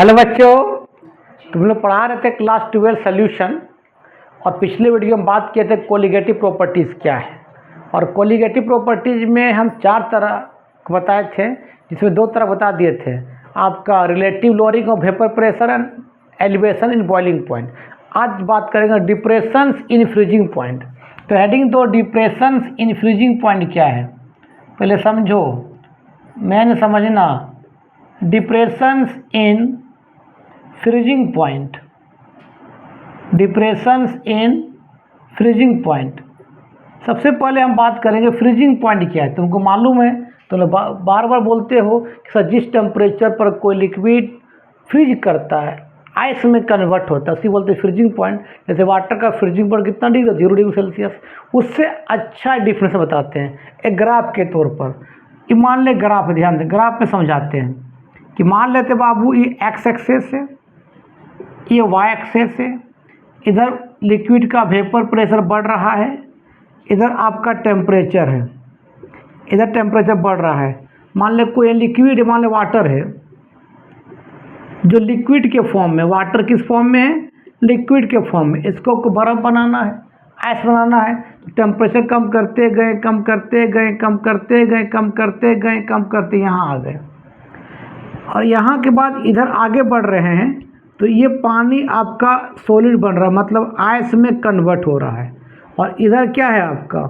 Hello बच्चों, तुम लोग पढ़ा रहे थे क्लास 12 सोल्यूशन। और पिछले वीडियो में बात किए थे कोलिगेटिव प्रॉपर्टीज़ क्या है। और कोलिगेटिव प्रॉपर्टीज़ में हम 4 तरह बताए थे, जिसमें 2 तरह बता दिए थे, आपका relative lowering of vapour pressure and elevation in boiling point. आज बात करेंगे डिप्रेशंस इन फ्रीजिंग पॉइंट। तो हेडिंग तो डिप्रेशंस इन फ्रीजिंग पॉइंट क्या है पहले समझो, मैंने समझना। Depressions in freezing point, depressions in freezing point. सबसे पहले हम बात करेंगे फ्रीजिंग पॉइंट क्या है। तुमको मालूम है, तुम लोग बार बार बोलते हो कि सर जिस टेम्परेचर पर कोई लिक्विड फ्रीज करता है आइस में कन्वर्ट होता है, उसी बोलते हैं फ्रीजिंग पॉइंट। जैसे वाटर का फ्रीजिंग पॉइंट कितना डिग्री, 0 डिग्री सेल्सियस। उससे अच्छा डिफरेंस बताते हैं एक ग्राफ के तौर पर। ये मान ले ग्राफ, ध्यान दें, ग्राफ में समझाते हैं कि मान लेते बाबू ये एक्स एक्सेस है, ये वाई एक्सेस है। इधर लिक्विड का वेपर प्रेशर बढ़ रहा है, इधर आपका टेम्परेचर है, इधर टेम्परेचर बढ़ रहा है। मान ले कोई लिक्विड, मान ले वाटर है, जो लिक्विड के फॉर्म में, वाटर किस फॉर्म में है, लिक्विड के फॉर्म में। इसको बर्फ़ बनाना है, आइस बनाना है, तो टेम्परेचर कम करते गए, कम करते गए, कम करते गए, कम करते गए, कम करते यहाँ आ गए। और यहाँ के बाद इधर आगे बढ़ रहे हैं, तो ये पानी आपका सॉलिड बन रहा है, मतलब आइस में कन्वर्ट हो रहा है। और इधर क्या है आपका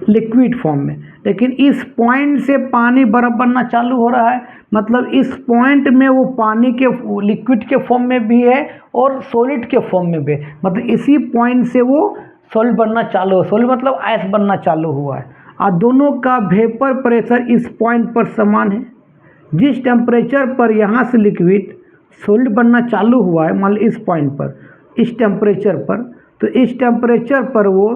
लिक्विड फॉर्म में। लेकिन इस पॉइंट से पानी बर्फ़ बनना चालू हो रहा है, मतलब इस पॉइंट में वो पानी के लिक्विड के फॉर्म में भी है और सॉलिड के फॉर्म में भी है। मतलब इसी पॉइंट से वो सॉलिड बनना चालू हो, सॉलिड मतलब आइस बनना चालू हुआ है। और दोनों का वेपर प्रेशर इस पॉइंट पर समान है। जिस टेम्परेचर पर यहाँ से लिक्विड सॉलिड बनना चालू हुआ है, मान लो इस पॉइंट पर, इस टेम्परेचर पर, तो इस टेम्परेचर पर वो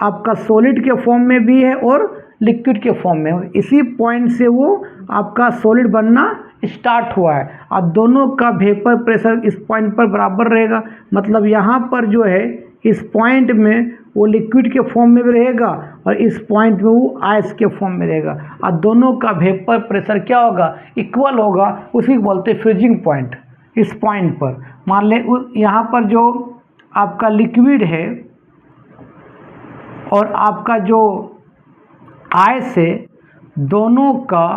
आपका सॉलिड के फॉर्म में भी है और लिक्विड के फॉर्म में है। इसी पॉइंट से वो आपका सॉलिड बनना स्टार्ट हुआ है। अब दोनों का वेपर प्रेशर इस पॉइंट पर बराबर रहेगा, मतलब यहाँ पर जो है इस पॉइंट में वो लिक्विड के फॉर्म में भी रहेगा और इस पॉइंट में वो आइस के फॉर्म में रहेगा। और दोनों का वेपर प्रेशर क्या होगा, इक्वल होगा। उसी को बोलते हैं फ्रीजिंग पॉइंट। इस पॉइंट पर मान लें यहाँ पर जो आपका लिक्विड है और आपका जो आइस है, दोनों का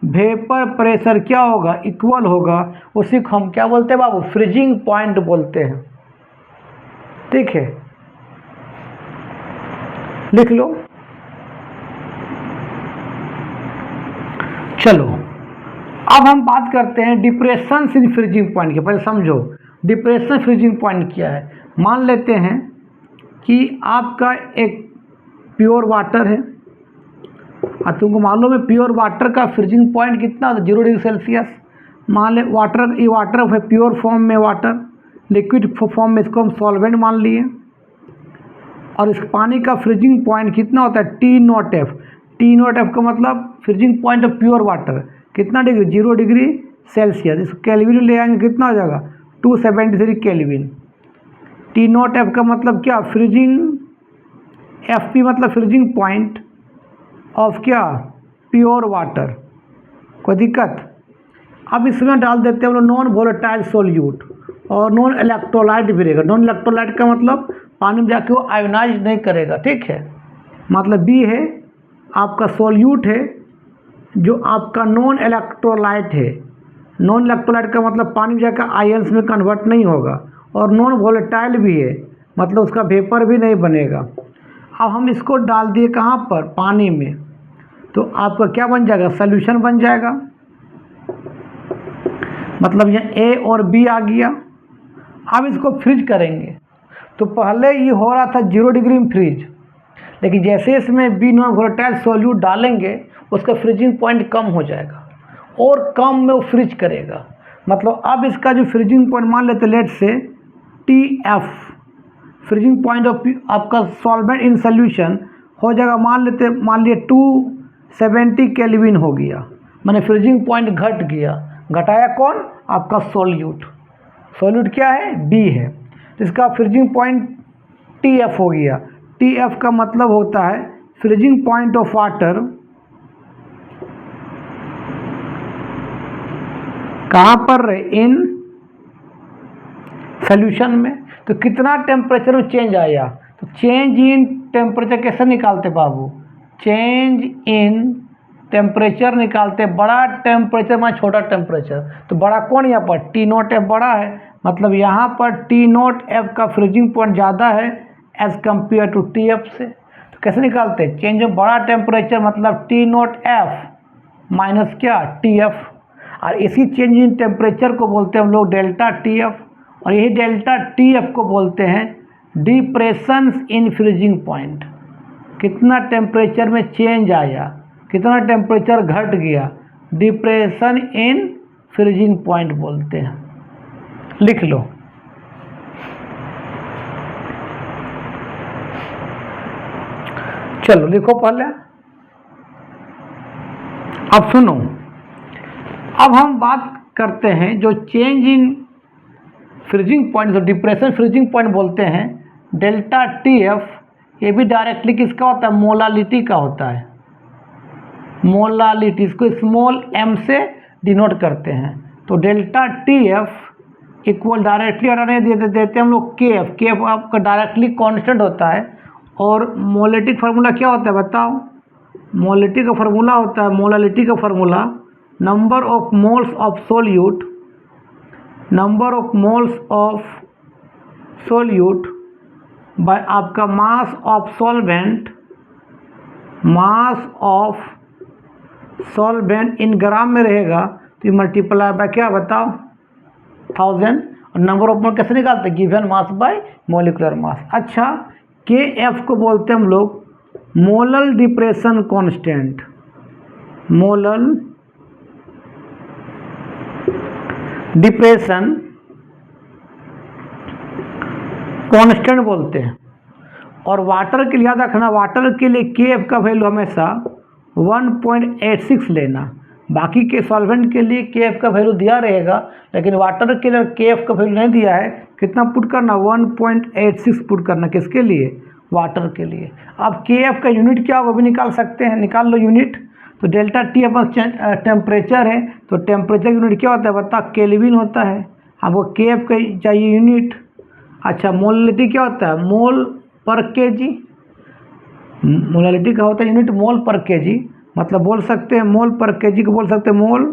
वेपर प्रेशर क्या होगा, इक्वल होगा। उसी को हम क्या बोलते हैं बाबू, फ्रीजिंग पॉइंट बोलते हैं। ठीक है, लिख लो। चलो अब हम बात करते हैं डिप्रेशंस इन फ्रीजिंग पॉइंट के। पहले समझो डिप्रेशन फ्रीजिंग पॉइंट क्या है। मान लेते हैं कि आपका एक प्योर वाटर है और तुमको मालूम है प्योर वाटर का फ्रीजिंग पॉइंट कितना होता है, 0 डिग्री सेल्सियस। मान ले वाटर, ये वाटर है प्योर फॉर्म में, वाटर लिक्विड फॉर्म में, इसको हम सॉल्वेंट मान लिए। और इस पानी का फ्रीजिंग पॉइंट कितना होता है, T0F। T0F का मतलब freezing point of pure water कितना डिग्री, 0 डिग्री सेल्सियस। इसको केल्विन ले आएंगे, कितना हो जाएगा, 273 केल्विन। T0F का मतलब क्या, फ्रीजिंग, FP मतलब फ्रीजिंग पॉइंट ऑफ क्या, प्योर वाटर। कोई दिक्कत। अब इसमें डाल देते हैं हम लोग नॉन वोलेटाइल सोल्यूट और नॉन इलेक्ट्रोलाइट भी रहेगा। नॉन इलेक्ट्रोलाइट का मतलब पानी में जाके वो आयोनाइज नहीं करेगा, ठीक है। मतलब बी है आपका सोल्यूट है जो आपका नॉन इलेक्ट्रोलाइट है। नॉन इलेक्ट्रोलाइट का मतलब पानी में जाकर आयंस में कन्वर्ट नहीं होगा। और नॉन वोलेटाइल भी है, मतलब उसका वेपर भी नहीं बनेगा। अब हम इसको डाल दिए कहाँ पर, पानी में, तो आपका क्या बन जाएगा, सॉल्यूशन बन जाएगा। मतलब यहाँ ए और बी आ गया। अब इसको फ्रीज करेंगे, तो पहले ये हो रहा था 0 डिग्री में फ्रीज, लेकिन जैसे इसमें बी नॉन वोलेटाइल सोल्यूट डालेंगे उसका फ्रीजिंग पॉइंट कम हो जाएगा और कम में वो फ्रीज करेगा। मतलब अब इसका जो फ्रीजिंग पॉइंट मान लेते लेट से TF, फ्रीजिंग पॉइंट ऑफ आपका सॉल्वेंट इन सोल्यूशन हो जाएगा, मान लिए 270 केल्विन हो गया। माने फ्रीजिंग पॉइंट घट गया। घटाया कौन, आपका सोल्यूट। सोल्यूट क्या है, बी है, तो इसका फ्रीजिंग पॉइंट TF हो गया। TF का मतलब होता है फ्रीजिंग पॉइंट ऑफ वाटर कहाँ पर? इन सॉल्यूशन में। तो कितना टेम्परेचर में चेंज आया? तो चेंज इन टेम्परेचर कैसे निकालते बाबू? चेंज इन टेम्परेचर निकालते, बड़ा टेम्परेचर में छोटा टेम्परेचर। तो बड़ा कौन यहाँ पर? टी नॉट एफ बड़ा है, मतलब यहाँ पर टी नॉट एफ का फ्रीजिंग पॉइंट ज़्यादा है as compared to T F से। तो कैसे निकालते हैं? चेंज ऑफ बड़ा टेम्परेचर मतलब टी नॉट एफ माइनस क्या? T F. और इसी चेंज इन टेम्परेचर को बोलते हैं हम लोग डेल्टा टी एफ, और यही डेल्टा टी एफ को बोलते हैं डिप्रेशंस इन फ्रीजिंग पॉइंट। कितना टेम्परेचर में चेंज आया, कितना टेम्परेचर घट गया, डिप्रेशन इन फ्रीजिंग पॉइंट बोलते हैं। लिख लो। चलो लिखो पहले। अब सुनो, अब हम बात करते हैं जो चेंज इन फ्रीजिंग पॉइंट, जो डिप्रेशन फ्रीजिंग पॉइंट बोलते हैं डेल्टा टी एफ, ये भी डायरेक्टली किसका होता है? मोलालिटी का होता है। मोलालिटी, इसको स्मॉल एम से डिनोट करते हैं। तो delta T F equal directly हटाने देते हम लोग के एफ। के एफ आपका डायरेक्टली कांस्टेंट होता है। और मोलेटिक फार्मूला क्या होता है बताओ? मोलिटी का फार्मूला होता है, मोलालिटी का formula number of moles of solute, number of moles of solute by आपका mass of solvent, mass of solvent in gram में रहेगा तो ये मल्टीप्लाई बाय क्या बताओ? 1000। और नंबर ऑफ मोल कैसे निकालते हैं? गिवन मास बाय मोलिकुलर मास। अच्छा, के एफ को बोलते हैं हम लोग molal depression constant, molal depression constant बोलते हैं। और वाटर के लिए याद रखना, वाटर के लिए के एफ का वैल्यू हमेशा 1.86 लेना। बाकी के सॉल्वेंट के लिए के एफ का वैल्यू दिया रहेगा, लेकिन वाटर के लिए के एफ का वैल्यू नहीं दिया है। कितना पुट करना? 1.86 पुट करना। किसके लिए? वाटर के लिए। अब के एफ का यूनिट क्या होगा भी निकाल सकते हैं, निकाल लो यूनिट। तो डेल्टा टी अपन टेम्परेचर है, तो टेम्परेचर यूनिट क्या होता है बता? केल्विन होता है। हमको के एफ का चाहिए यूनिट। अच्छा, मोललिटी क्या होता है? मोल पर के जी। मोललिटी का होता है यूनिट मोल पर के जी, मतलब बोल सकते हैं मोल पर के जी को बोल सकते हैं मोल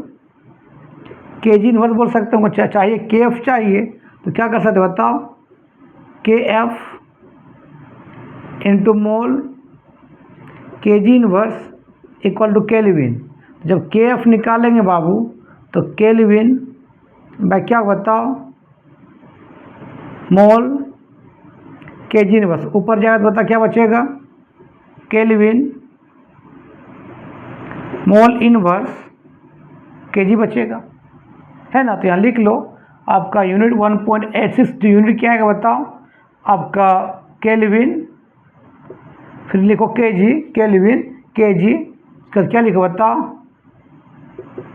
के जी इनवर्स बोल सकते हैं। चाहिए के एफ चाहिए, तो क्या कर सकते बताओ? के F into mole K G inverse equal to kelvin. जब के एफ निकालेंगे बाबू तो केल्विन बाय क्या बताओ? मोल के जी इनवर्स। ऊपर जाएगा तो बता क्या बचेगा? केल्विन मोल इनवर्स के जी बचेगा, है ना। तो यहाँ लिख लो आपका यूनिट 1.86 जो यूनिट क्या है बताओ? आपका केल्विन, फिर लिखो के जी, केल्विन के जी का क्या लिखो बताओ?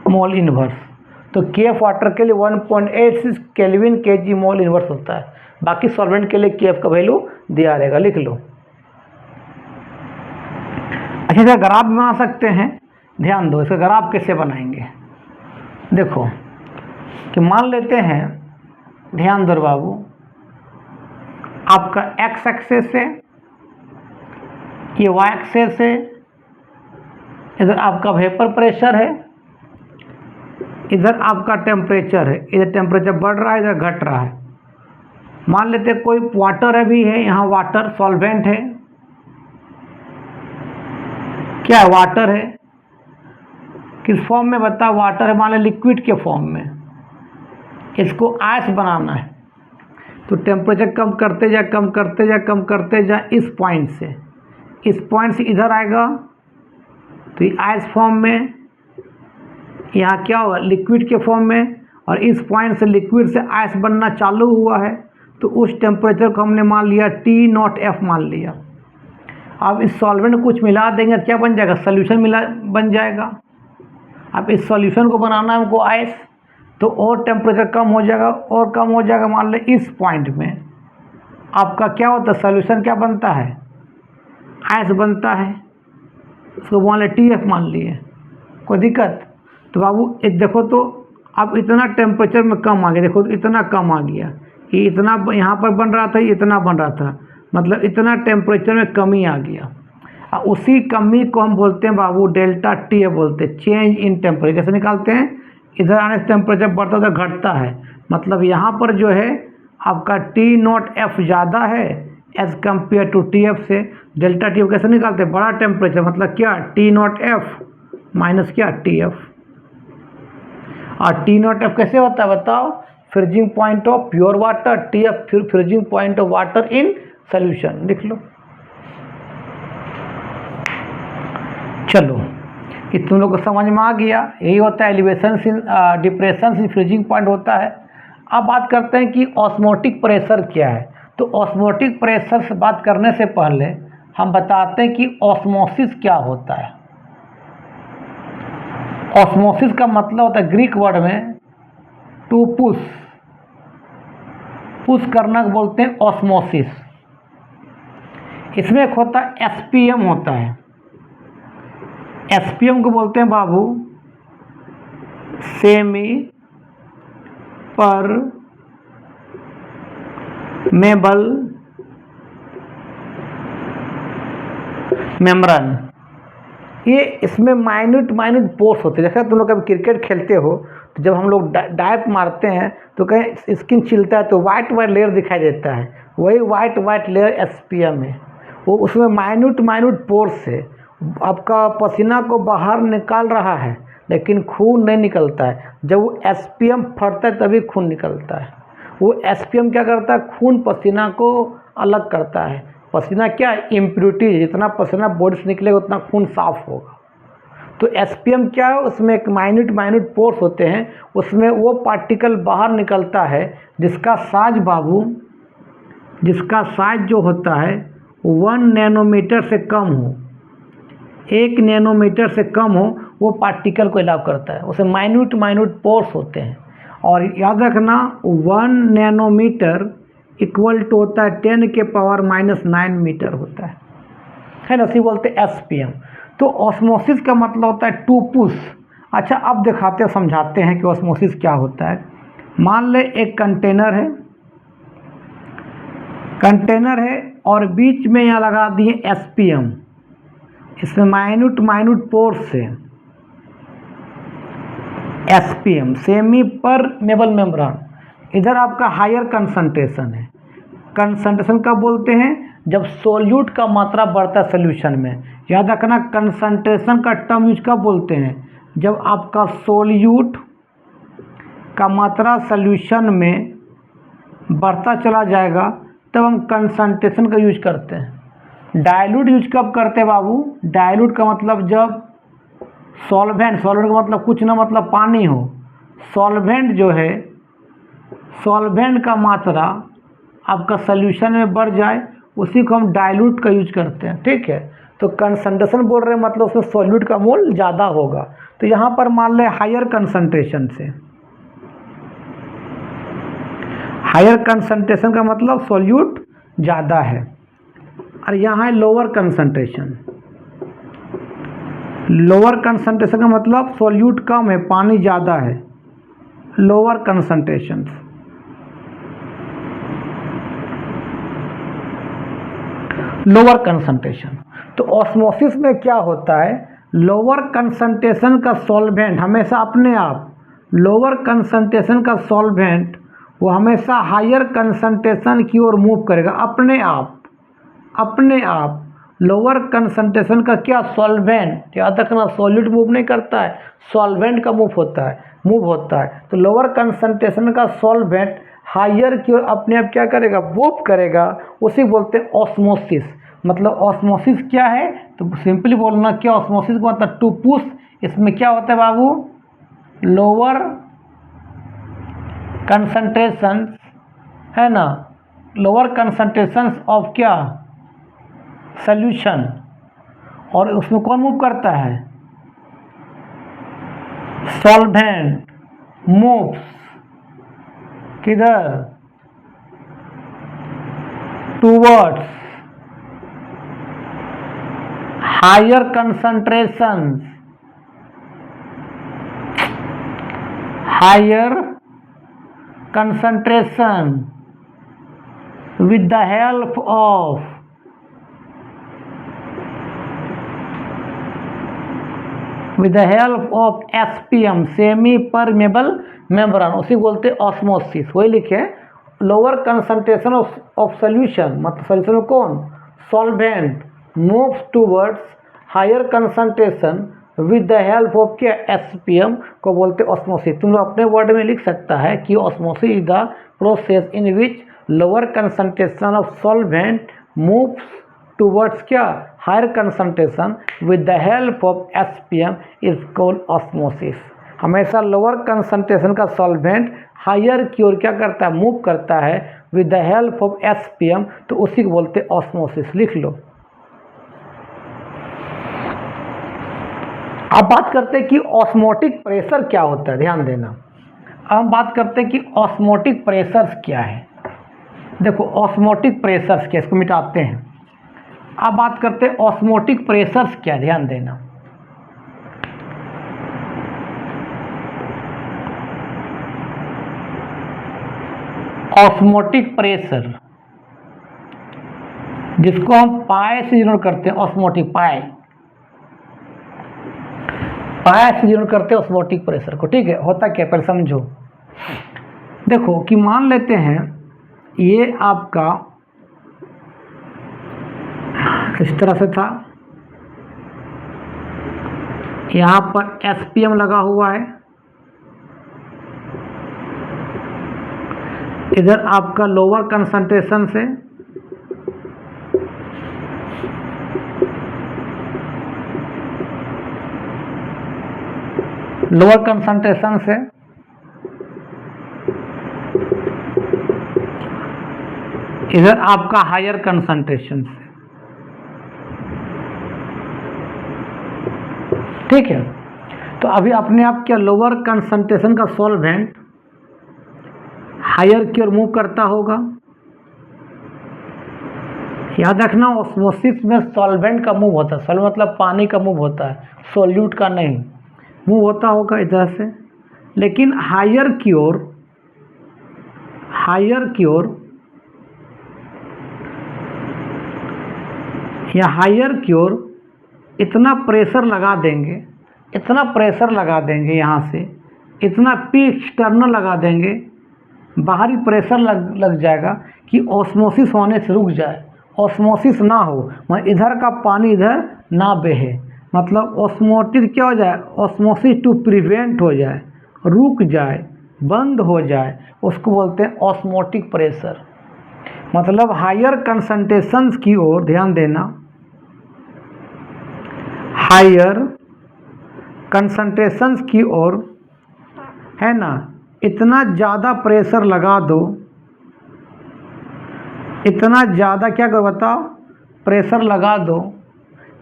Mole inverse. तो के एफ वाटर के लिए 1.86 केल्विन के जी मोल इनवर्स होता है। बाकी सॉल्वेंट के लिए के एफ का वैल्यू दिया रहेगा, लिख लो। अच्छा, इसका ग्राफ बना सकते हैं, ध्यान दो। इसका ग्राफ कैसे बनाएंगे? देखो कि मान लेते हैं, ध्यान दो बाबू, आपका एक्स एक्सेस है, ये वाई एक्सेस है, इधर आपका वेपर प्रेशर है, इधर आपका टेम्परेचर है। इधर टेम्परेचर बढ़ रहा है, इधर घट रहा है। मान लेते कोई वाटर है भी है, यहाँ वाटर सॉल्वेंट है, क्या है? वाटर है। किस फॉर्म में बता? वाटर है, मान लो लिक्विड के फॉर्म में। इसको आइस बनाना है, तो टेम्परेचर कम करते जा, कम करते जा, कम करते जा, इस पॉइंट से, इस पॉइंट से इधर आएगा तो ये आइस फॉर्म में, यहाँ क्या होगा? लिक्विड के फॉर्म में। और इस पॉइंट से लिक्विड से आइस बनना चालू हुआ है, तो उस टेम्परेचर को हमने मान लिया टी नॉट एफ मान लिया। अब इस सॉल्वेंट कुछ मिला देंगे तो क्या बन जाएगा? सोल्यूशन मिला बन जाएगा। अब इस सॉल्यूशन को बनाना है हमको आइस, तो और टेम्परेचर कम हो जाएगा, और कम हो जाएगा। मान लें इस पॉइंट में आपका क्या होता है? सॉल्यूशन क्या बनता है? आइस बनता है। उसको मान लें टी एफ मान लिए, कोई दिक्कत? तो बाबू एक देखो तो अब इतना टेम्परेचर में कम आ गया, देखो इतना कम आ गया, ये इतना यहाँ पर बन रहा था, इतना बन रहा था, मतलब इतना टेम्परेचर में कमी आ गया। उसी कमी को हम बोलते हैं बाबू डेल्टा टी बोलते हैं, चेंज इन टेम्परेचर। कैसे निकालते हैं, इधर आने से टेम्परेचर बढ़ता उधर घटता है, मतलब यहाँ पर जो है आपका टी नॉट एफ ज़्यादा है as compare to T F से। डेल्टा टी कैसे निकालते हैं, बड़ा टेम्परेचर मतलब क्या, टी नॉट एफ माइनस क्या, टी एफ। और टी नॉट एफ कैसे होता है बताओ, freezing point of pure water, T F फिर freezing point of water in solution, लिख लो। चलो ये तुम लोग को समझ में आ गया, यही होता है elevation depression in freezing point होता है। अब बात करते हैं कि ऑस्मोटिक प्रेशर क्या है। तो ऑस्मोटिक प्रेशर से बात करने से पहले हम बताते हैं कि ऑस्मोसिस क्या होता है। ऑस्मोसिस का मतलब होता है ग्रीक वर्ड में टू पुश, पुश करना बोलते हैं ऑस्मोसिस। इसमें एक होता है एसपीएम होता है, एसपीएम को बोलते हैं बाबू सेमी पर मेबल मेम्ब्रेन। ये इसमें माइन्यूट पोर्स होते हैं। जैसे तुम लोग कभी क्रिकेट खेलते हो तो जब हम लोग डाइव मारते हैं तो कहीं स्किन छिलता है तो वाइट लेयर दिखाई देता है, वही वाइट लेयर एसपीएम है। वो उसमें माइन्यूट पोर्स है, आपका पसीना को बाहर निकाल रहा है लेकिन खून नहीं निकलता है। जब वो एसपीएम फटता है तभी खून निकलता है। वो एसपीएम क्या करता है, खून पसीना को अलग करता है। पसीना क्या इम्प्योरिटी, जितना पसीना बॉडी से निकलेगा उतना खून साफ होगा। तो एसपीएम क्या है, उसमें एक माइन्यूट पोर्स होते हैं, उसमें वो पार्टिकल बाहर निकलता है जिसका साइज बाबू, जिसका साइज जो होता है 1 नैनोमीटर से कम हो, 1 नैनोमीटर से कम हो, वो पार्टिकल को अलाउ करता है। उसे माइन्यूट पोर्स होते हैं। और याद रखना 1 नैनोमीटर इक्वल टू होता है 10 के पावर -9 मीटर होता है ना, इसी बोलते हैं एसपीएम। तो ऑस्मोसिस का मतलब होता है टू पुश। अच्छा अब दिखाते हैं, समझाते हैं कि ऑस्मोसिस क्या होता है। मान ले एक कंटेनर है और बीच में यहाँ लगा दिए एसपीएम, इसमें माइन्यूट पोर्स है एसपीएम सेमी परमेबल मेम्ब्रेन। इधर आपका हायर कंसंट्रेशन है। कंसंट्रेशन कब बोलते हैं, जब सोल्यूट का मात्रा बढ़ता है सोल्यूशन में। याद रखना कंसंट्रेशन का टर्म यूज कब बोलते हैं, जब आपका सोल्यूट का मात्रा सोल्यूशन में बढ़ता चला जाएगा तब हम कंसंट्रेशन का यूज करते हैं। डाइल्यूट यूज कब करते हैं बाबू, डाइल्यूट का मतलब जब सॉल्वेंट का मतलब कुछ ना मतलब पानी हो, सॉल्वेंट जो है, सॉल्वेंट का मात्रा आपका सॉल्यूशन में बढ़ जाए उसी को हम डाइल्यूट का यूज करते हैं, ठीक है। तो कंसंट्रेशन बोल रहे हैं मतलब उसमें सॉल्यूट का मोल ज़्यादा होगा। तो यहाँ पर मान लें हायर कंसंट्रेशन से, हायर कंसंट्रेशन का मतलब सॉल्यूट ज़्यादा है, और यहाँ है लोअर कंसंट्रेशन। लोअर कंसंट्रेशन का मतलब सॉल्यूट कम है, पानी ज़्यादा है, लोअर कंसंट्रेशन। Lower concentration. तो ऑस्मोसिस में क्या होता है, लोअर कंसंट्रेशन का सॉल्वेंट हमेशा अपने आप, लोअर कंसंट्रेशन का सॉल्वेंट वो हमेशा हायर कंसंट्रेशन की ओर मूव करेगा अपने आप। लोअर कंसंट्रेशन का क्या, सॉल्वेंट, याद रखना सॉल्यूट मूव नहीं करता है, सॉल्वेंट का मूव होता है। तो लोअर कंसंट्रेशन का सॉल्वेंट हायर की ओर अपने आप क्या करेगा, मूव करेगा, उसी बोलते हैं ऑस्मोसिस। मतलब ऑस्मोसिस क्या है, तो सिंपली बोलना क्या ऑस्मोसिस का मतलब टू पुश। इसमें क्या होता है बाबू, लोअर कंसंट्रेशन है ना, लोअर कंसंट्रेशन ऑफ क्या, सॉल्यूशन, और उसमें कौन मूव करता है, सॉल्वेंट मूव्स किधर, towards higher concentration, higher concentration with the help of SPM semi permeable membrane, उसी बोलते हैं ऑस्मोसिस। वही लिखे लोअर कंसंट्रेशन ऑफ सोल्यूशन, मतलब सोल्यूशन में कौन, solvent moves towards higher concentration with the help of क्या, SPM को बोलते ऑस्मोसिस। तुम लोग अपने वर्ड में लिख सकता है कि osmosis is the process in which lower concentration of solvent moves towards क्या, higher concentration with the help of SPM is called osmosis. हमेशा लोअर कंसंट्रेशन का सॉल्वेंट हायर की ओर क्या करता है, मूव करता है with the help of SPM, तो उसी को बोलते ऑस्मोसिस। लिख लो। अब बात करते हैं कि ऑस्मोटिक प्रेशर क्या होता है, ध्यान देना। अब हम बात करते हैं कि ऑस्मोटिक प्रेशर्स क्या है। देखो ऑस्मोटिक प्रेशर्स क्या, इसको मिटाते हैं। अब बात करते हैं ऑस्मोटिक प्रेशर्स क्या, ध्यान देना। ऑस्मोटिक प्रेशर जिसको हम पाए से डिनोट करते हैं, ऑस्मोटिक पाए से डिनोट करते हैं ऑस्मोटिक प्रेशर को। ठीक है, होता क्या, पहले समझो। देखो कि मान लेते हैं ये आपका इस तरह से था, यहाँ पर SPM लगा हुआ है, इधर आपका लोअर कंसंट्रेशन से इधर आपका हायर कंसंट्रेशन से। ठीक है, तो अभी अपने आप क्या, लोअर कंसंट्रेशन का सॉल्वेंट हायर की ओर मूव करता होगा। याद रखना ऑस्मोसिस में सॉल्वेंट का मूव होता है, सॉल्वेंट मतलब पानी का मूव होता है, सॉल्यूट का नहीं। मूव होता होगा इधर से, लेकिन हायर की ओर इतना प्रेशर लगा देंगे यहाँ से, इतना पी एक्सटर्नल लगा देंगे, बाहरी प्रेशर लग जाएगा कि ऑस्मोसिस होने से रुक जाए, ऑस्मोसिस ना हो, मतलब इधर का पानी इधर ना बहे, मतलब ऑस्मोटिक क्या हो जाए, ऑस्मोसिस टू प्रिवेंट हो जाए, रुक जाए, बंद हो जाए, उसको बोलते हैं ऑस्मोटिक प्रेशर। मतलब हायर कंसंट्रेशंस की ओर ध्यान देना, हायर कंसंट्रेशंस की ओर है ना, इतना ज़्यादा प्रेशर लगा दो, इतना ज़्यादा क्या करो बताओ, प्रेशर लगा दो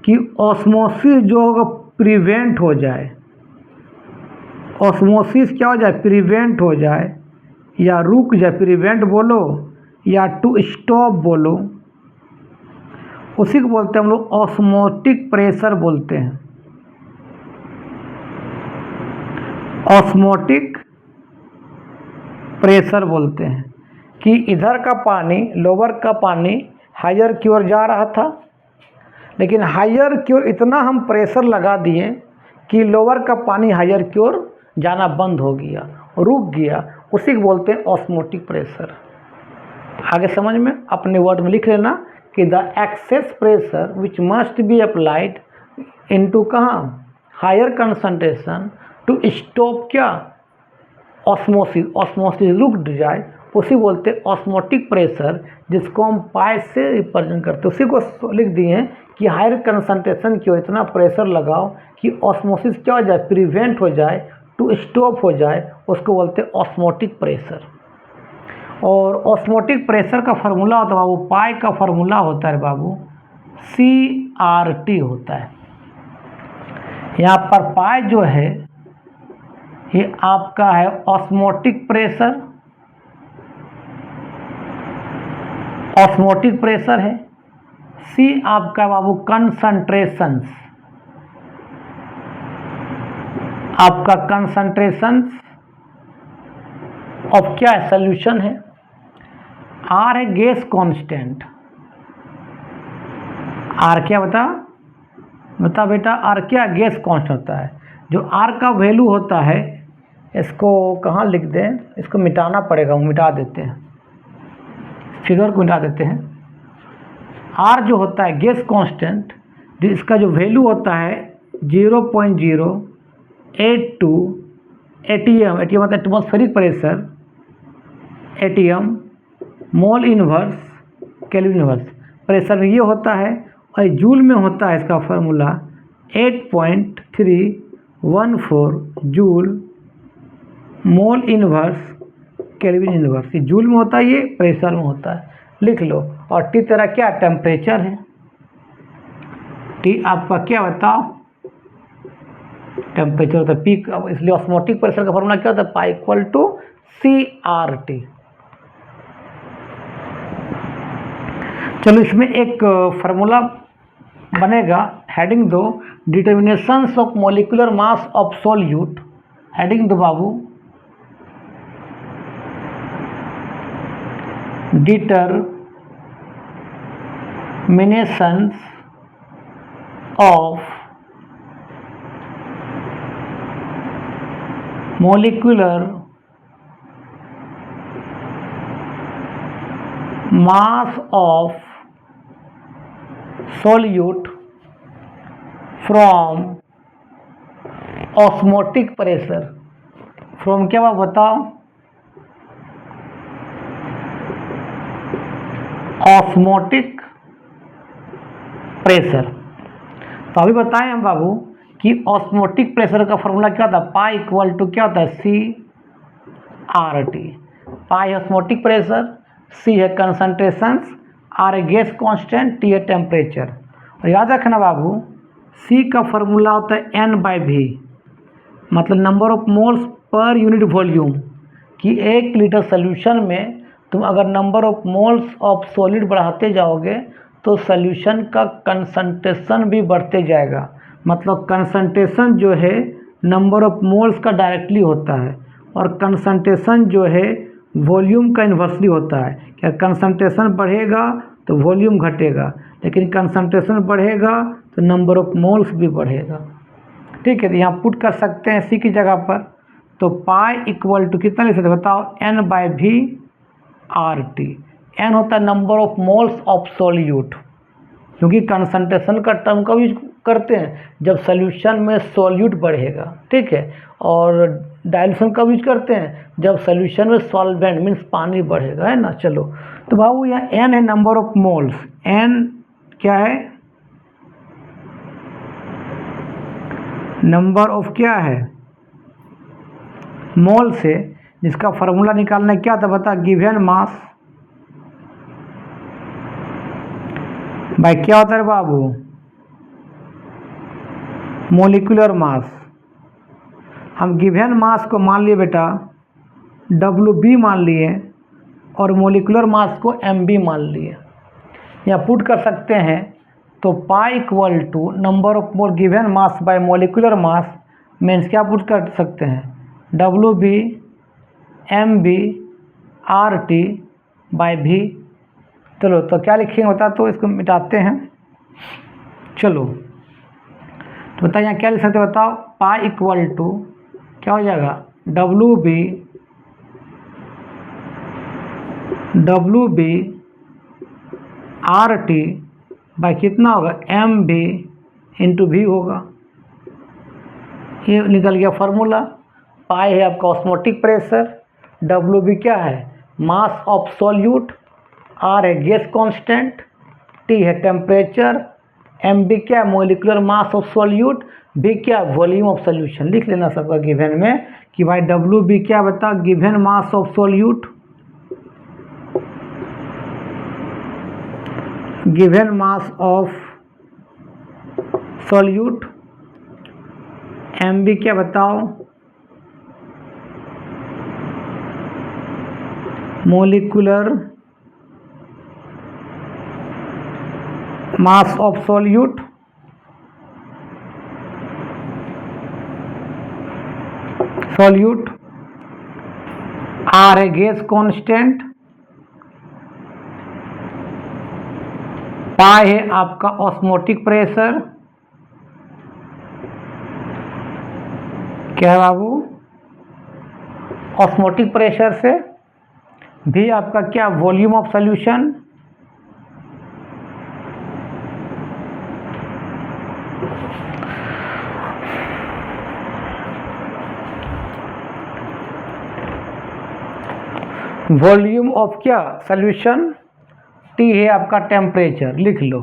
कि ऑस्मोसिस जो होगा प्रिवेंट हो जाए, ऑस्मोसिस क्या हो जाए, प्रिवेंट हो जाए या रुक जाए, प्रिवेंट बोलो या टू स्टॉप बोलो, उसी को बोलते हैं हम लोग ऑस्मोटिक प्रेशर बोलते हैं। ऑस्मोटिक प्रेशर बोलते हैं कि इधर का पानी, लोअर का पानी हायर की ओर जा रहा था, लेकिन हायर की ओर इतना हम प्रेशर लगा दिए कि लोअर का पानी हायर की ओर जाना बंद हो गया, रुक गया, उसी को बोलते हैं ऑस्मोटिक प्रेशर। आगे समझ में अपने वर्ड में लिख लेना कि the excess pressure which must be applied into कहाँ, हायर कंसंट्रेशन टू स्टॉप क्या, ऑस्मोसिस रुक जाए, उसी बोलते हैं ऑस्मोटिक प्रेशर, जिसको हम पाए से रिप्रेजेंट करते हैं। उसी को लिख दिए हैं कि हायर कंसंट्रेशन की ओर इतना प्रेशर लगाओ कि ऑस्मोसिस क्या हो जाए, प्रिवेंट हो जाए, टू स्टॉप हो जाए, उसको बोलते हैं ऑस्मोटिक प्रेशर। और ऑस्मोटिक प्रेशर का फार्मूला होता है बाबू, पाई का फार्मूला होता है बाबू CRT होता है। यहाँ पर पाई जो है ये आपका है ऑस्मोटिक प्रेशर, ऑस्मोटिक प्रेशर है। C आपका बाबू कंसंट्रेशंस, आपका कंसंट्रेशंस ऑफ क्या है, सोल्यूशन है। आर है गैस कांस्टेंट। आर क्या बता बेटा, आर क्या गैस कांस्टेंट होता है। जो आर का वैल्यू होता है, इसको कहाँ लिख दें, इसको मिटाना पड़ेगा, वो मिटा देते हैं, फिगर को मिटा देते हैं। आर जो होता है गैस कांस्टेंट, इसका जो वैल्यू होता है 0.082 एटीएम, एटीएम मतलब atmospheric pressure, ATM mole inverse kelvin inverse pressure में ये होता है। और जूल में होता है इसका formula 8.314 joule mole inverse kelvin inverse. ये जूल में होता है, ये प्रेशर में होता है, लिख लो। और टी तेरा क्या टेम्परेचर है, टी आपका क्या बताओ, टेम्परेचर होता है पी। इसलिए ऑस्मोटिक प्रेशर का फार्मूला क्या होता है, पाई इक्वल टू CRT। चलो इसमें एक फार्मूला बनेगा, हेडिंग दो, determinations of molecular mass of solute. Heading दो बाबू, determinations of molecular mass of solute from osmotic pressure। From क्या बात बताओ, ऑस्मोटिक प्रेशर। तो अभी बताएं हम बाबू कि ऑस्मोटिक प्रेशर का फॉर्मूला क्या होता है, पाई इक्वल टू क्या होता है CRT। पाई ऑस्मोटिक प्रेशर, C है कंसंट्रेशंस, R है गैस कांस्टेंट, T है टेम्परेचर। और याद रखना बाबू, C का फॉर्मूला होता है N/V, मतलब number of moles per unit volume. कि 1 लीटर सोल्यूशन में तुम अगर number of moles of solid बढ़ाते जाओगे तो सोल्यूशन का कंसंट्रेशन भी बढ़ते जाएगा। मतलब कंसंट्रेशन जो है नंबर ऑफ मोल्स का डायरेक्टली होता है, और कंसंट्रेशन जो है वॉल्यूम का इन्वर्सली होता है। क्या कंसंट्रेशन बढ़ेगा तो वॉल्यूम घटेगा, लेकिन कंसंट्रेशन बढ़ेगा तो नंबर ऑफ मोल्स भी बढ़ेगा। ठीक है, तो यहाँ पुट कर सकते हैं C की जगह पर। तो पाई इक्वल टू कितना लिख सकते बताओ, N/V/RT। N होता है number of moles of solute, क्योंकि कंसंट्रेशन का टर्म का यूज करते हैं जब सोल्यूशन में सॉल्यूट बढ़ेगा। ठीक है, और डाइल्यूशन का यूज करते हैं जब सोल्यूशन में सॉल्वेंट मीन्स पानी बढ़ेगा, है ना। चलो तो बाबू यहाँ N है नंबर ऑफ मोल्स, N क्या है, नंबर ऑफ क्या है मोल से, जिसका फार्मूला निकालना क्या था बता, गिवन मास भाई क्या होता है बाबू, मोलिकुलर मास। हम गिवन मास को मान लिए बेटा WB मान लिए, और मोलिकुलर मास को MB मान लिए। यहाँ पुट कर सकते हैं, तो pi equal to number of mole given mass by molecular mass means क्या पुट कर सकते हैं, WB MB RT by V। चलो तो क्या लिखेंगे बता, तो इसको मिटाते हैं। चलो तो बताइए यहाँ क्या लिख सकते बताओ, पाई इक्वल टू क्या हो जाएगा, WB RT बाय कितना होगा, MB इंटू V होगा। ये निकल गया फार्मूला। पाई है आपका ऑस्मोटिक प्रेशर, WB क्या है मास ऑफ सॉल्यूट, R है गैस कांस्टेंट, T है टेम्परेचर, MB क्या है molecular mass of solute, B क्या वॉल्यूम ऑफ सॉल्यूशन। लिख लेना सबका गिवन में कि भाई WB क्या बता, given mass of solute, given mass of solute, MB क्या बताओ, molecular mass of solute, R है गैस कांस्टेंट, पाई है आपका ऑस्मोटिक प्रेशर, क्या है बाबू, ऑस्मोटिक प्रेशर से, भी आपका क्या volume of solution, volume of क्या सॉल्यूशन, टी है आपका टेम्परेचर, लिख लो।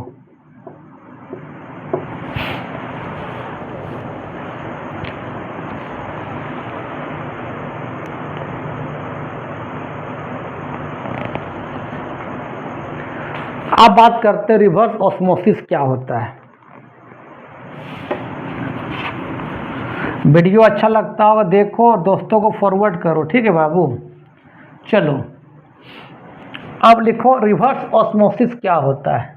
अब बात करते हैं रिवर्स ऑस्मोसिस क्या होता है। वीडियो अच्छा लगता होगा देखो और दोस्तों को फॉरवर्ड करो, ठीक है बाबू। चलो अब लिखो रिवर्स ऑस्मोसिस क्या होता है।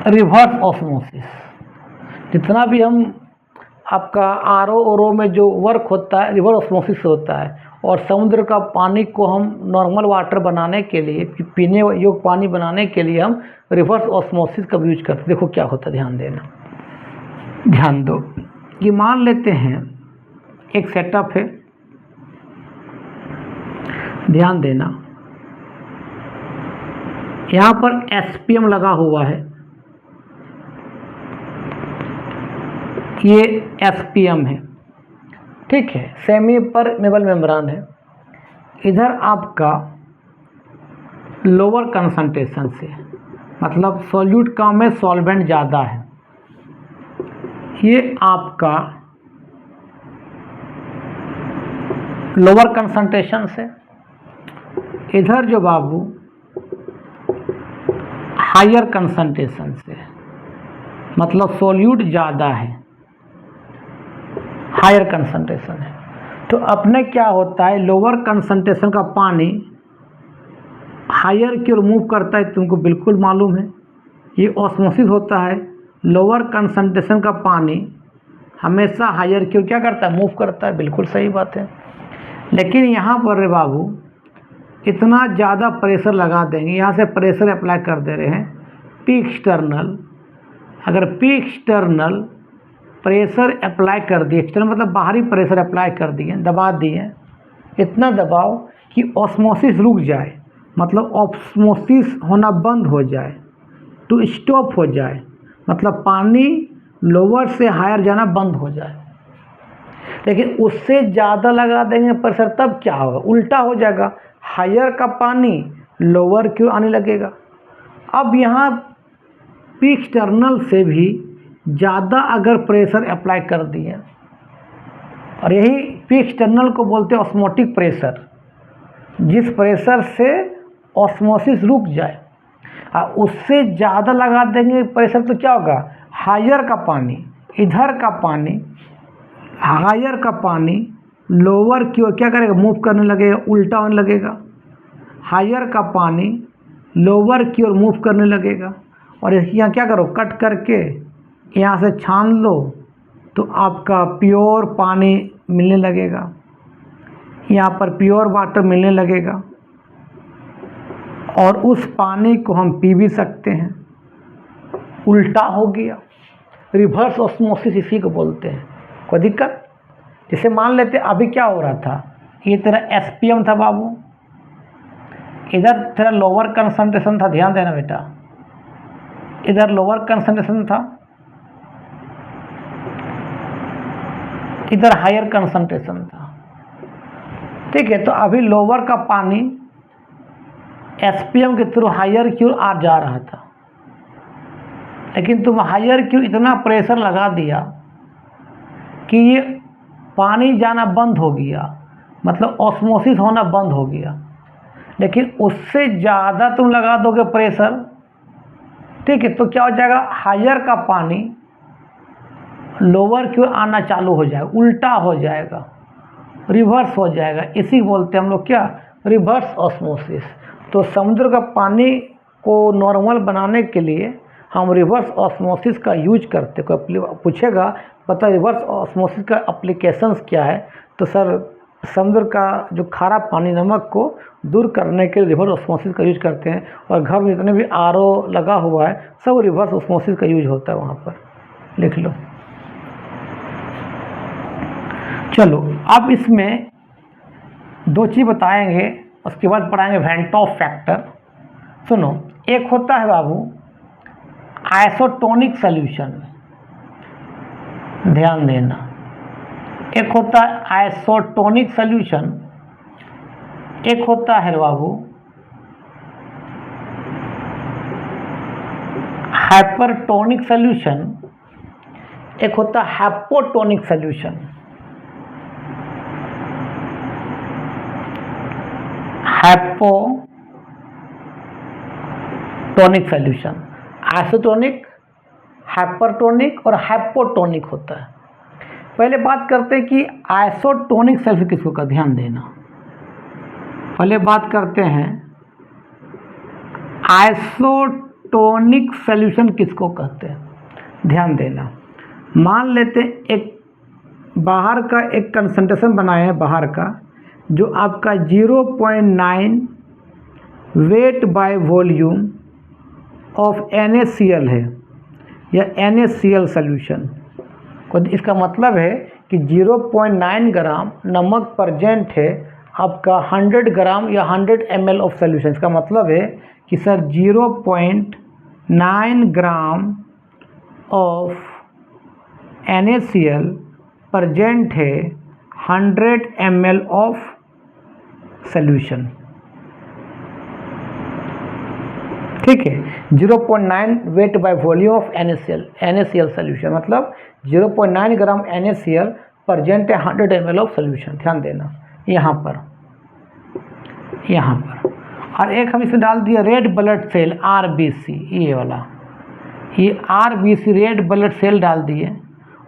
रिवर्स ऑस्मोसिस, जितना भी हम आपका आरओ और ओ में जो वर्क होता है रिवर्स ऑस्मोसिस होता है, और समुद्र का पानी को हम नॉर्मल वाटर बनाने के लिए, पीने योग्य पानी बनाने के लिए हम रिवर्स ऑस्मोसिस का यूज करते हैं। देखो क्या होता है, ध्यान देना, ध्यान दो। ये मान लेते हैं एक सेटअप है, ध्यान देना, यहाँ पर एसपीएम लगा हुआ है, ये एसपीएम है, ठीक है, सेमी परमेबल मेम्ब्रेन है। इधर आपका लोअर कंसंट्रेशन से, मतलब सॉल्यूट कम है सॉल्वेंट ज़्यादा है, ये आपका लोअर कंसंट्रेशन से। इधर जो बाबू हायर कंसंट्रेशन से, मतलब सॉल्यूट ज़्यादा है, हायर कंसंट्रेशन है। तो अपने क्या होता है, लोअर कंसंट्रेशन का पानी हायर की ओर मूव करता है, तुमको बिल्कुल मालूम है, ये ऑस्मोसिस होता है। लोअर कंसंट्रेशन का पानी हमेशा हायर की ओर क्या करता है, मूव करता है, बिल्कुल सही बात है। लेकिन यहाँ पर रे बाबू इतना ज़्यादा प्रेशर लगा देंगे, यहाँ से प्रेशर अप्लाई कर दे रहे हैं पी एक्सटर्नल। अगर पी एक्सटर्नल प्रेशर अप्लाई कर दिए, एक्सटर्नल मतलब बाहरी प्रेशर अप्लाई कर दिए, दबा दिए, इतना दबाव कि ऑस्मोसिस रुक जाए, मतलब ऑस्मोसिस होना बंद हो जाए, टू स्टॉप हो जाए, मतलब पानी लोअर से हायर जाना बंद हो जाए। लेकिन उससे ज़्यादा लगा देंगे प्रेशर, तब क्या होगा, उल्टा हो जाएगा, हायर का पानी लोअर की ओर आने लगेगा। अब यहाँ पी एक्सटर्नल से भी ज़्यादा अगर प्रेशर अप्लाई कर दिए, और यही पी एक्सटर्नल को बोलते हैं ऑस्मोटिक प्रेशर, जिस प्रेशर से ऑस्मोसिस रुक जाए, और उससे ज़्यादा लगा देंगे प्रेशर, तो क्या होगा, हायर का पानी, इधर का पानी, हायर का पानी लोअर की ओर क्या करेगा, मूव करने लगेगा, उल्टा होने लगेगा। हायर का पानी लोअर की ओर मूव करने लगेगा, और यहाँ क्या करो, कट करके यहाँ से छान लो तो आपका प्योर पानी मिलने लगेगा, यहाँ पर प्योर वाटर मिलने लगेगा, और उस पानी को हम पी भी सकते हैं। उल्टा हो गया, रिवर्स ऑस्मोसिस इसी को बोलते हैं। कोई दिक्कत, जैसे मान लेते अभी क्या हो रहा था, ये तेरा एसपीएम था बाबू, इधर तेरा लोअर कंसंट्रेशन था, ध्यान देना बेटा, इधर लोअर कंसंट्रेशन था, इधर हायर कंसंट्रेशन था, ठीक है। तो अभी लोअर का पानी एसपीएम के थ्रू हायर की ओर आ जा रहा था, लेकिन तुम हायर की ओर इतना प्रेशर लगा दिया कि ये पानी जाना बंद हो गया, मतलब ऑस्मोसिस होना बंद हो गया। लेकिन उससे ज़्यादा तुम लगा दोगे प्रेशर, ठीक है, तो क्या हो जाएगा, हायर का पानी लोअर की ओर आना चालू हो जाएगा, उल्टा हो जाएगा, रिवर्स हो जाएगा। इसी बोलते हैं हम लोग क्या, रिवर्स ऑस्मोसिस। तो समुद्र का पानी को नॉर्मल बनाने के लिए हम रिवर्स ऑस्मोसिस का यूज करते, कोई पूछेगा पता रिवर्स ऑस्मोसिस का एप्लीकेशंस क्या है, तो सर समुद्र का जो खारा पानी नमक को दूर करने के लिए रिवर्स ऑस्मोसिस का यूज करते हैं। और घर में जितने भी आरओ लगा हुआ है सब रिवर्स ऑस्मोसिस का यूज होता है, वहाँ पर लिख लो। चलो अब इसमें दो चीज़ बताएंगे, उसके बाद पढ़ाएंगे वेन टॉप फैक्टर। सुनो, एक होता है बाबू आइसोटोनिक सॉल्यूशन, ध्यान देना, एक होता है आइसोटोनिक सॉल्यूशन, एक होता है बाबू हाइपरटोनिक सॉल्यूशन, एक होता है hypotonic solution. Hypotonic solution, isotonic, hypertonic और हाइपोटोनिक होता है। पहले बात करते हैं कि आइसोटोनिक सॉल्यूशन किसको का, ध्यान देना। पहले बात करते हैं आइसोटोनिक सॉल्यूशन किसको कहते हैं, ध्यान देना। मान लेते हैं एक बाहर का एक कंसंट्रेशन बनाए हैं, बाहर का जो आपका 0.9 weight by volume of NaCl है, या NaCl सॉल्यूशन। इसका मतलब है कि 0.9 ग्राम नमक प्रेजेंट है आपका 100 ग्राम या 100 ml ऑफ सॉल्यूशन। इसका मतलब है कि sir 0.9 gram of NaCl present है 100 ml ऑफ सॉल्यूशन, ठीक है। 0.9 weight by volume of NaCl solution मतलब 0.9 ग्राम NaCl प्रेजेंट है 100 ml ऑफ सॉल्यूशन, ध्यान देना यहाँ पर। और एक हम इसमें डाल दिया रेड ब्लड सेल RBC, ये वाला, ये RBC रेड ब्लड सेल डाल दिए।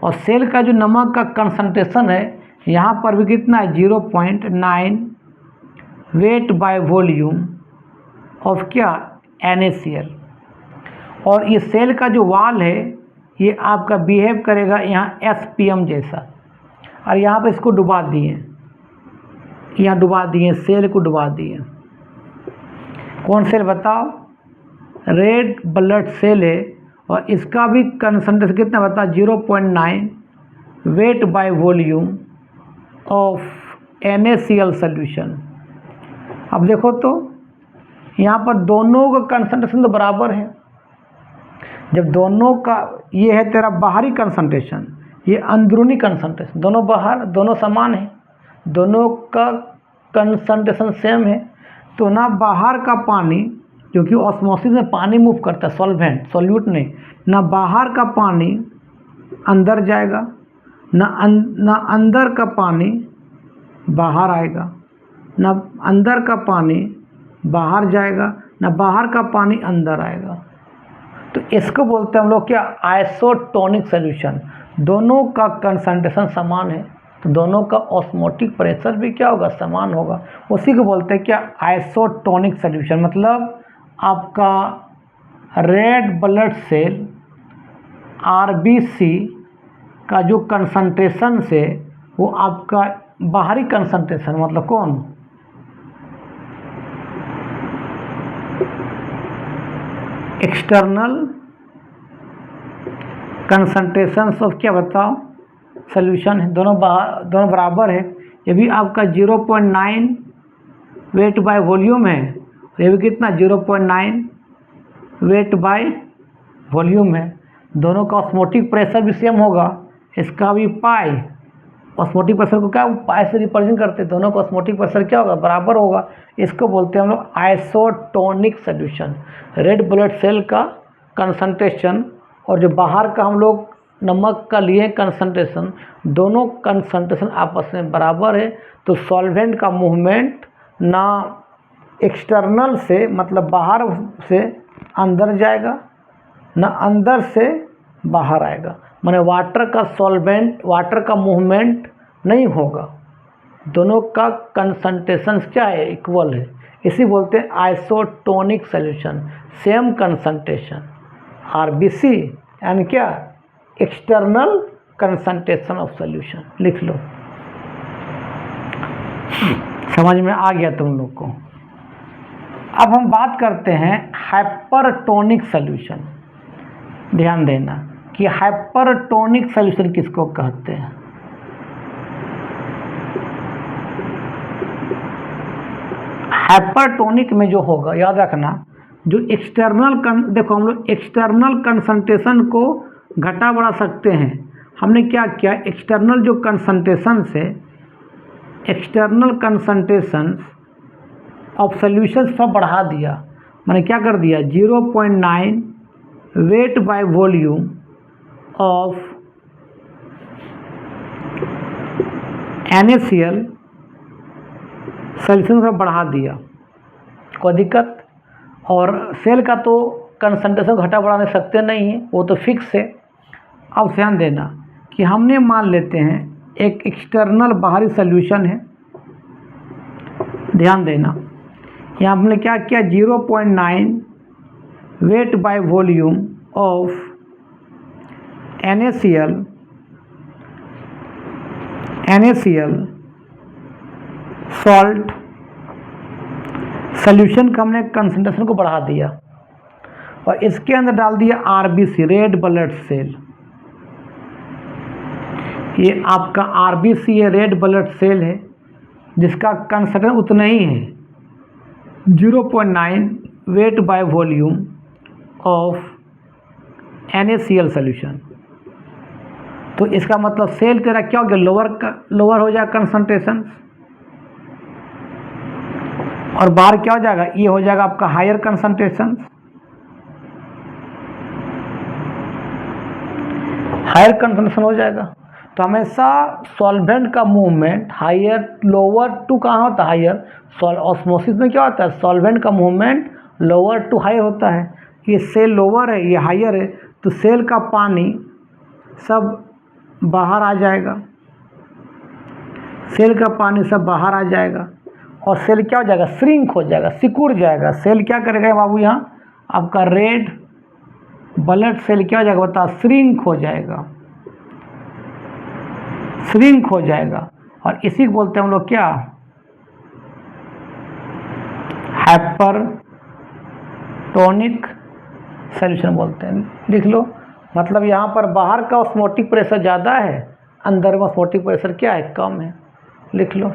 और सेल का जो नमक का कंसंट्रेशन है यहाँ पर भी कितना है, 0.9 वेट बाय वॉल्यूम ऑफ क्या, NaCl। और ये सेल का जो वाल है ये आपका बिहेव करेगा यहाँ SPM जैसा। और यहाँ पर इसको डुबा दिए, यहाँ डुबा दिए, सेल को डुबा दिए। कौन सेल बताओ, रेड ब्लड सेल है। और इसका भी कंसंट्रेशन कितना बताओ, 0.9 weight by volume of NaCl solution. अब देखो तो यहाँ पर दोनों का कंसंट्रेशन तो बराबर है। जब दोनों का, ये है तेरा बाहरी कंसंट्रेशन, ये अंदरूनी कंसंट्रेशन, दोनों बाहर, दोनों समान है, दोनों का कंसंट्रेशन सेम है। तो ना बाहर का पानी, क्योंकि ऑस्मोसिस में पानी मूव करता है, सॉल्वेंट सॉल्यूट नहीं, ना बाहर का पानी अंदर जाएगा, ना अंदर का पानी बाहर आएगा, ना अंदर का पानी बाहर जाएगा, ना बाहर का पानी अंदर आएगा। तो इसको बोलते हैं हम लोग क्या, आइसोटोनिक सॉल्यूशन। दोनों का कंसंट्रेशन समान है तो दोनों का ऑस्मोटिक प्रेशर भी क्या होगा, समान होगा। उसी को बोलते हैं क्या, आइसोटोनिक सॉल्यूशन। मतलब आपका रेड ब्लड सेल RBC का जो कंसंट्रेशन से वो आपका बाहरी कंसंट्रेशन, मतलब कौन, एक्सटर्नल कंसंट्रेशन ऑफ क्या बताओ, सॉल्यूशन है। दोनों दोनों बराबर है। ये भी आपका 0.9 वेट बाय वॉल्यूम है, ये भी कितना, 0.9 वेट बाय वॉल्यूम है। दोनों का ऑस्मोटिक प्रेशर भी सेम होगा, इसका भी पाई। ऑस्मोटिक प्रेशर को क्या पाई से रिप्रेजेंट करते हैं, दोनों का ऑस्मोटिक प्रेशर क्या होगा, बराबर होगा। इसको बोलते हैं हम लोग isotonic solution. Red blood cell का कंसंट्रेशन और जो बाहर का हम लोग नमक का लिए कंसंट्रेशन, दोनों कंसंट्रेशन आपस में बराबर है। तो सॉल्वेंट का मूवमेंट ना एक्सटर्नल से, मतलब बाहर से अंदर जाएगा, ना अंदर से बाहर आएगा। माने वाटर का सॉल्वेंट, वाटर का मूवमेंट नहीं होगा। दोनों का कंसंट्रेशन क्या है, इक्वल है। इसी बोलते हैं isotonic solution, same concentration. RBC यानी क्या, एक्सटर्नल कंसंट्रेशन ऑफ सॉल्यूशन। लिख लो, समझ में आ गया तुम लोग को। अब हम बात करते हैं हाइपरटोनिक सॉल्यूशन। ध्यान देना कि हाइपरटोनिक सॉल्यूशन किसको कहते हैं। हाइपरटोनिक में जो होगा, याद रखना, जो देखो हम लोग एक्सटर्नल कंसंट्रेशन को घटा बढ़ा सकते हैं। हमने क्या किया, एक्सटर्नल जो कंसंट्रेशन से एक्सटर्नल कंसंट्रेशन ऑफ सॉल्यूशंस पर बढ़ा दिया। मैंने क्या कर दिया, 0.9 weight by volume of NaCl solution पर बढ़ा दिया, कोई दिक्कत। और सेल का तो कंसंट्रेशन घटा बढ़ा नहीं सकते नहीं है, वो तो फिक्स है। अब ध्यान देना कि हमने मान लेते हैं एक एक्सटर्नल बाहरी सॉल्यूशन है। ध्यान देना, यहाँ हमने क्या किया, 0.9 weight by volume of NaCl salt solution का हमने कंसंट्रेशन को बढ़ा दिया और इसके अंदर डाल दिया RBC, रेड ब्लड सेल। ये आपका RBC है, रेड ब्लड सेल है, जिसका कंसंट्रेशन उतना ही है, 0.9 weight by volume of NaCl solution. तो इसका मतलब सेल तेरा क्या हो गया, लोअर हो जाएगा कंसंट्रेशन, और बाहर क्या हो जाएगा, ये हो जाएगा आपका हायर कंसंट्रेशन। हायर कंसंट्रेशन हो जाएगा। तो हमेशा सॉल्वेंट का मूवमेंट हायर लोअर टू कहाँ होता है, हायर। ऑस्मोसिस में क्या होता है, सॉल्वेंट का मूवमेंट लोअर टू हायर होता है। ये सेल लोअर है, ये हायर है, तो सेल का पानी सब बाहर आ जाएगा, सेल का पानी सब बाहर आ जाएगा और सेल क्या हो जाएगा, श्रिंक हो जाएगा, सिकुड़ जाएगा। सेल क्या करेगा बाबू, यहाँ आपका रेड ब्लड सेल क्या हो जाएगा, बता, श्रिंक हो जाएगा, श्रिंक हो जाएगा। और इसी को बोलते हैं हम लोग क्या, हाइपरटोनिक सॉल्यूशन बोलते हैं। लिख लो, मतलब यहाँ पर बाहर का ऑस्मोटिक प्रेशर ज़्यादा है, अंदर में ऑस्मोटिक प्रेशर क्या है, कम है। लिख लो।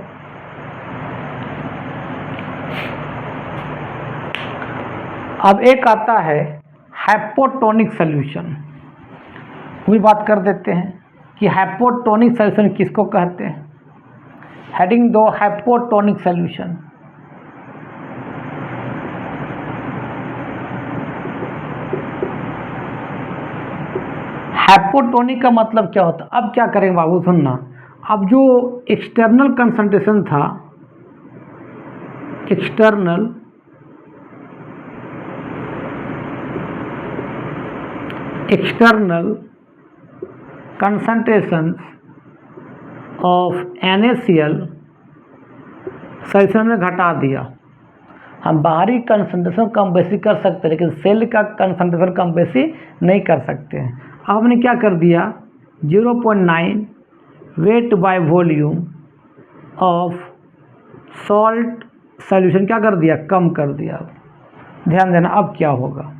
अब एक आता है हाइपोटोनिक सॉल्यूशन, वो भी बात कर देते हैं कि हाइपोटोनिक सॉल्यूशन किसको कहते हैं। हेडिंग दो, हाइपोटोनिक सॉल्यूशन। हाइपोटोनिक का मतलब क्या होता है। अब क्या करेंगे बाबू, सुनना। अब जो एक्सटर्नल कंसंट्रेशन था, external concentration of NaCl solution में घटा दिया। हम बाहरी कंसंट्रेशन कम बेसी कर सकते हैं, लेकिन सेल का कंसंट्रेशन कम बेसी नहीं कर सकते हैं। अब हमने क्या कर दिया, 0.9 weight by volume of salt solution क्या कर दिया, कम कर दिया। ध्यान देना, अब क्या होगा।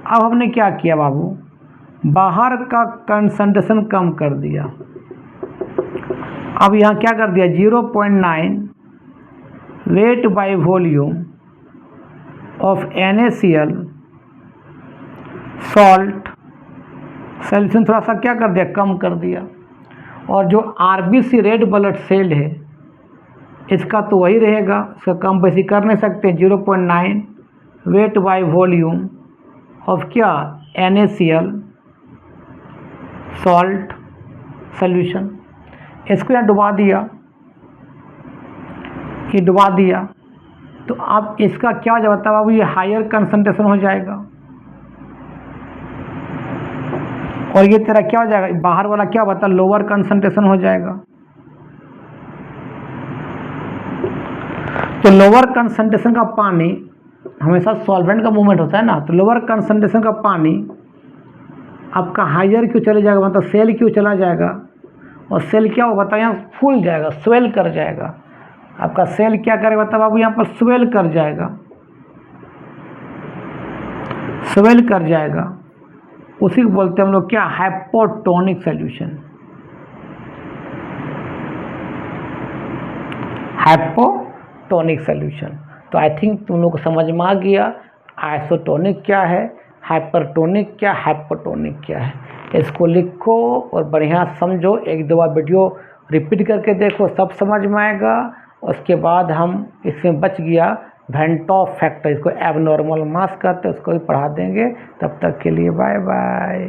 अब हमने क्या किया बाबू, बाहर का कंसंट्रेशन कम कर दिया। अब यहाँ क्या कर दिया, 0.9 weight by volume of NaCl salt solution थोड़ा सा क्या कर दिया, कम कर दिया। और जो RBC रेड ब्लड सेल है, इसका तो वही रहेगा, इसका कम बेसी कर नहीं सकते। 0.9 वेट बाय वॉल्यूम ऑफ क्या, NaCl सॉल्ट सॉल्यूशन। इसको यहाँ डुबा दिया, ये डुबा दिया, तो अब इसका क्या हो जाता है बाबू, ये हायर कंसंट्रेशन हो जाएगा और ये तेरा क्या हो जाएगा, बाहर वाला क्या बता, लोअर कंसंट्रेशन हो जाएगा। तो लोअर कंसंट्रेशन का पानी, हमेशा सॉल्वेंट का मूवमेंट होता है ना, तो लोअर कंसंट्रेशन का पानी आपका हाइयर क्यों चले जाएगा, मतलब सेल क्यों चला जाएगा, और सेल क्या होगा बताओ, यहाँ फूल जाएगा, स्वेल कर जाएगा। आपका सेल क्या करेगा मतलब बाबू, यहाँ पर स्वेल कर जाएगा, स्वेल कर जाएगा। उसी को बोलते हैं हम लोग क्या, हाइपोटोनिक सॉल्यूशन, हाइपोटोनिक सॉल्यूशन। तो आई थिंक तुम लोग को समझ में आ गया आइसोटोनिक क्या है, हाइपरटोनिक क्या, हाइपोटोनिक क्या है। इसको लिखो और बढ़िया समझो, एक दो बार वीडियो रिपीट करके देखो, सब समझ में आएगा। उसके बाद हम इसमें बच गया वेन टॉप फैक्टर, इसको एबनॉर्मल मास कहते हैं, उसको भी पढ़ा देंगे। तब तक के लिए बाय बाय।